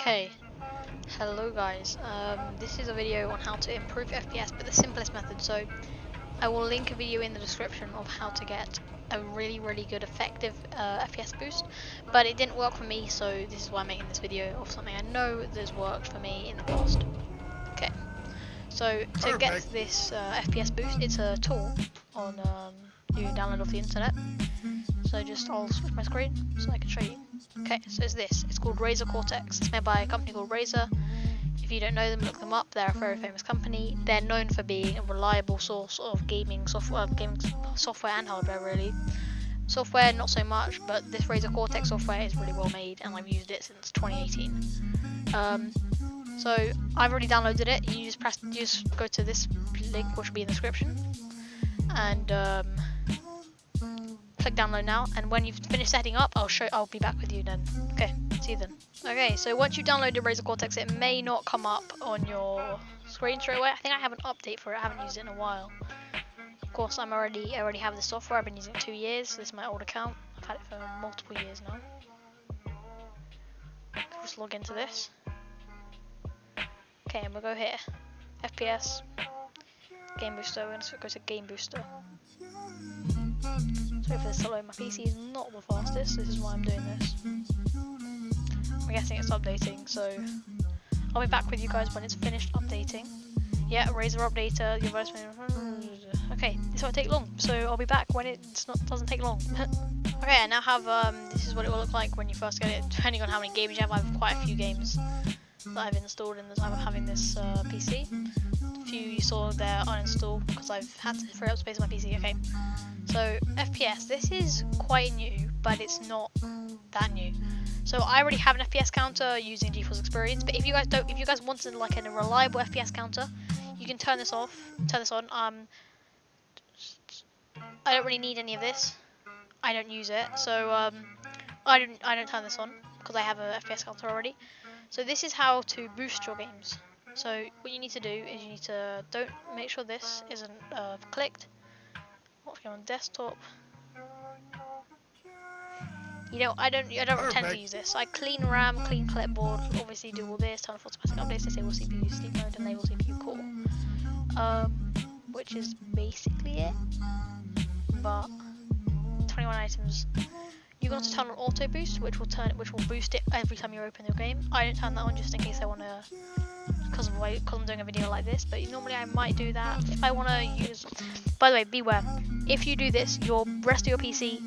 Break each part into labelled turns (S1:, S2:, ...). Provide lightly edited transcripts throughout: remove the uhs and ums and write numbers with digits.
S1: Okay, hello guys. This is a video on how to improve FPS, but the simplest method. So I will link a video in the description of how to get a really good effective FPS boost, but it didn't work for me, so this is why I'm making this video of something I know that's worked for me in the past. Okay, so to get this FPS boost, it's a tool on you can download off the internet. So I'll switch my screen so I can show you. Okay, so it's this. It's called Razer Cortex. It's made by a company called Razer. If you don't know them, look them up. They're a very famous company. They're known for being a reliable source of gaming software and hardware, really. Software, not so much, but this Razer Cortex software is really well made, and I've used it since 2018. So I've already downloaded it. You just go to this link, which will be in the description, and click download now, and when you've finished setting up, I'll be back with you then. Okay, see you then. Okay, so once you've downloaded Razer Cortex, it may not come up on your screen straight away. I think I have an update for it. I haven't used it in a while. Of course, I already have this software. I've been using it 2 years. So this is my old account. I've had it for multiple years now. Just log into this. Okay, and we'll go here. FPS, Game Booster. We're going to go to Game Booster. Sorry for this to load. My PC is not the fastest. This is why I'm doing this. I'm guessing it's updating, so I'll be back with you guys when it's finished updating. Yeah, Razer updater. Your voice. Okay, this won't take long, so I'll be back when doesn't take long. Okay, I now have this is what it will look like when you first get it. Depending on how many games you have, I have quite a few games that I've installed in the time of having this PC. A few you saw there uninstalled because I've had to free up space on my PC. Okay, so FPS. This is quite new, but it's not that new. So I already have an FPS counter using GeForce Experience, but if you guys wanted like a reliable FPS counter, you can turn this on. I don't really need any of this. I don't use it, so I don't turn this on because I have a FPS counter already. So this is how to boost your games. So what you need to do is you need to make sure this isn't clicked. What's going on desktop? You know, I don't tend to use this. I clean RAM, clean clipboard, obviously do all this, turn off automatic updates, disable CPU sleep mode, enable CPU core. Which is basically it. But 21 items. You're going to turn on auto boost, which will boost it every time you open your game. I don't turn that on just in case I want to, because I'm doing a video like this. But normally I might do that if I want to use. By the way, beware. If you do this, your rest of your PC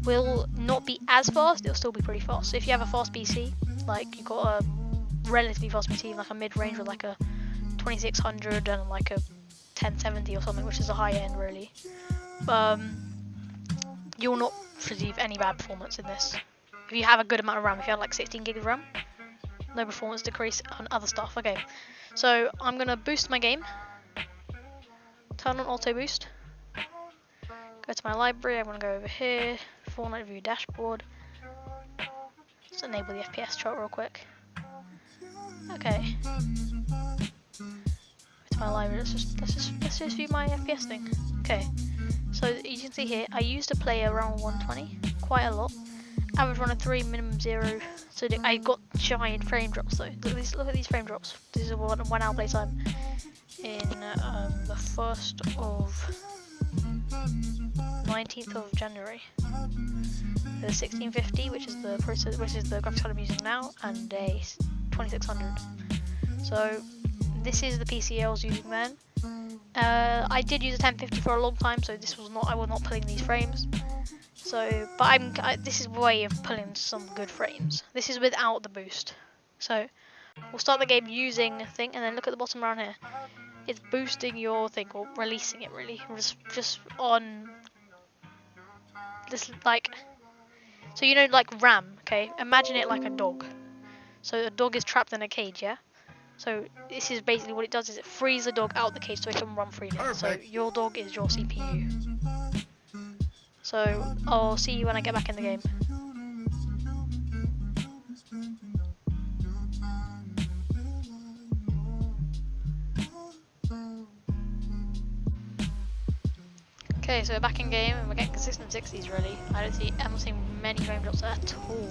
S1: will not be as fast. It'll still be pretty fast. So if you have a fast PC, like you've got a relatively fast PC, like a mid-range with like a 2600 and like a 1070 or something, which is a high end really, you'll not receive any bad performance in this. If you have a good amount of RAM, if you have like 16 gig of RAM, no performance decrease on other stuff. Okay, so I'm gonna boost my game. Turn on auto boost. Go to my library. I'm gonna go over here. Fortnite view dashboard. Let's enable the FPS chart real quick. Okay. Go to my library. Let's just view my FPS thing. Okay. So you can see here, I used to play around 120 quite a lot. Average run of 3, minimum 0. So I got giant frame drops though. Look at these frame drops. This is a 1 hour playtime in the 1st of 19th of January. The 1650, which is the graphics card I'm using now, and a 2600. So this is the PC I was using then. I did use a 1050 for a long time, so I was not pulling these frames. So, but this is a way of pulling some good frames. This is without the boost. So we'll start the game using a thing, and then look at the bottom around here. It's boosting your thing, or releasing it really. Just on this, like, so you know, like RAM. Okay, imagine it like a dog. So a dog is trapped in a cage, yeah. So this is basically what it does, is it frees the dog out the cage so it can run freely. So your dog is your CPU. So I'll see you when I get back in the game. Okay, so we're back in game and we're getting consistent 60s really. I'm not seeing many frame drops at all.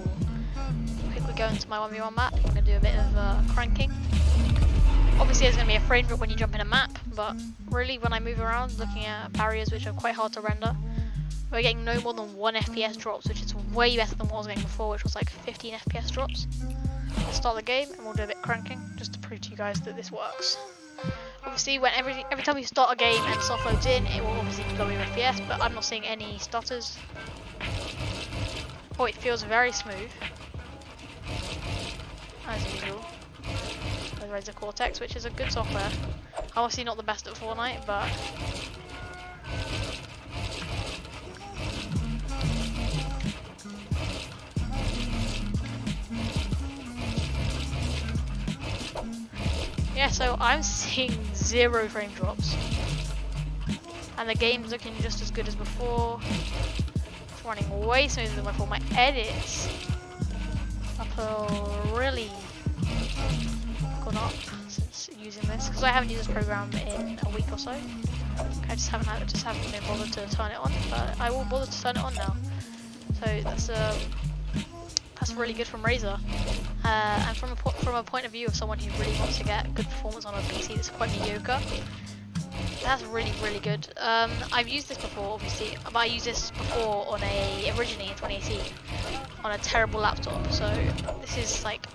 S1: Quick go into my 1v1 map. I'm going to do a bit of cranking. Obviously there's going to be a frame drop when you jump in a map, but really when I move around looking at barriers which are quite hard to render, we're getting no more than 1 FPS drops, which is way better than what I was getting before, which was like 15 FPS drops. Let's start the game and we'll do a bit of cranking just to prove to you guys that this works. Obviously when every time you start a game and soft loads in, it will obviously go with FPS, but I'm not seeing any stutters. Oh, it feels very smooth, as usual. With Razer Cortex, which is a good software. Obviously not the best at Fortnite, but yeah, so I'm seeing 0 frame drops. And the game's looking just as good as before. It's running way smoother than before. My edits are really gone up since using this, because I haven't used this program in a week or so. I just haven't been bothered to turn it on, but I will bother to turn it on now. So that's really good from Razer. And from a point of view of someone who really wants to get good performance on a PC that's quite mediocre, that's really good. I've used this before, obviously, but I used this before on originally in 2018 on a terrible laptop. So this is like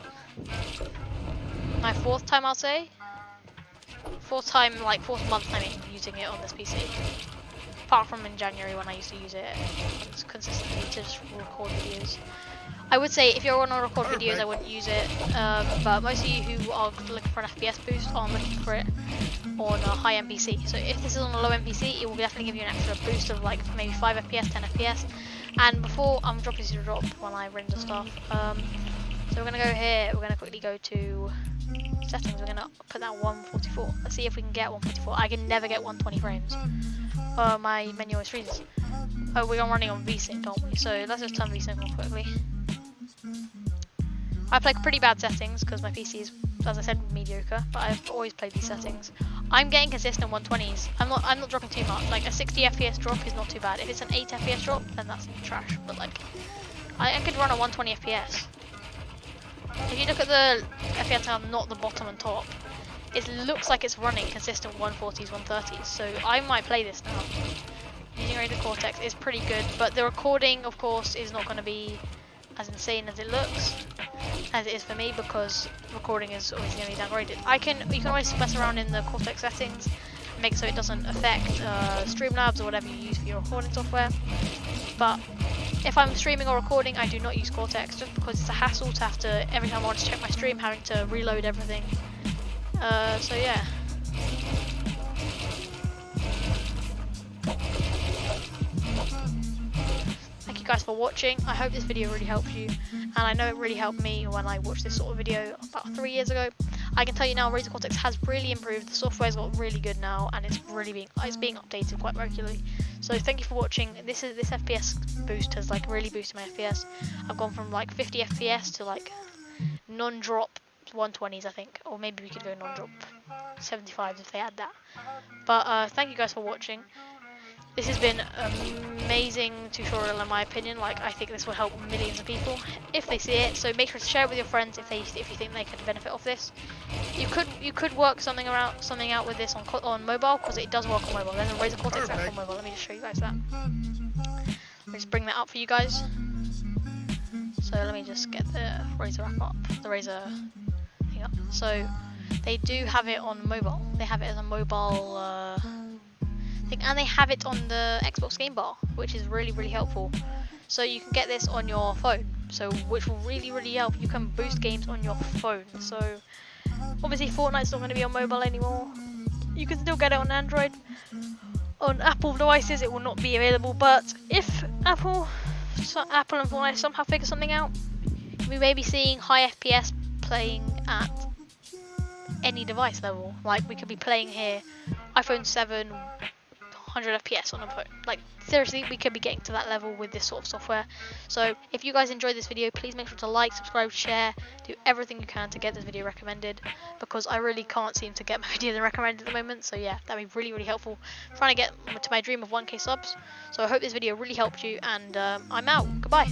S1: my 4th time, I'll say. 4th month, I mean, using it on this PC. Apart from in January when I used to use it consistently to just record videos. I would say if you're on to record videos, I wouldn't use it, but most of you who are looking for an FPS boost are looking for it on a high end PC. So if this is on a low end PC, it will definitely give you an extra boost of like maybe 5 FPS, 10 FPS. And before I'm dropping to drop when I render stuff, so we're gonna go here. We're gonna quickly go to settings. We're gonna put that 144. Let's see if we can get 144. I can never get 120 frames. My menu always freezes. Oh, we're running on VSync, aren't we? So let's just turn VSync on quickly. I play pretty bad settings because my PC is, as I said, mediocre, but I've always played these settings. I'm getting consistent 120s. I'm not dropping too much. Like a 60 FPS drop is not too bad. If it's an 8 FPS drop, then that's trash. But like, I could run a 120 FPS. If you look at the FPS tab, not the bottom and top, it looks like it's running consistent 140s, 130s. So I might play this now. Using Razer Cortex is pretty good, but the recording, of course, is not going to be as insane as it looks, as it is for me, because recording is obviously going to be downgraded. You can always mess around in the Cortex settings, make it so it doesn't affect Streamlabs or whatever you use for your recording software. But if I'm streaming or recording, I do not use Cortex, just because it's a hassle to have to, every time I want to check my stream, having to reload everything. So yeah. Thank you guys for watching. I hope this video really helped you, and I know it really helped me when I watched this sort of video about 3 years ago. I can tell you now, Razer Cortex has really improved. The software's got really good now, and it's being updated quite regularly. So thank you for watching. This FPS boost has like really boosted my FPS. I've gone from like 50 FPS to like non-drop 120s, I think, or maybe we could go non-drop 75s if they add that. But thank you guys for watching. This has been an amazing tutorial in my opinion. Like, I think this will help millions of people if they see it. So make sure to share it with your friends if you think they could benefit off this. You could work something out with this on mobile, because it does work on mobile. There's a Razer Cortex app on mobile. Let me just show you guys that. Let me just bring that up for you guys. So let me just get the Razer app up, the Razer thing up. So they do have it on mobile. They have it as a mobile thing, and they have it on the Xbox Game Bar, which is really helpful. So you can get this on your phone, so which will really help. You can boost games on your phone. So obviously Fortnite's not going to be on mobile anymore. You can still get it on Android. On Apple devices it will not be available, but if Apple and Fortnite somehow figure something out, we may be seeing high FPS playing at any device level. Like, we could be playing here iPhone 7 100 FPS on a phone. Like, seriously, we could be getting to that level with this sort of software. So if you guys enjoyed this video, please make sure to like, subscribe, share, do everything you can to get this video recommended, because I really can't seem to get my videos recommended at the moment. So yeah, that'd be really helpful. I'm trying to get to my dream of 1k subs. So I hope this video really helped you, and I'm out. Goodbye.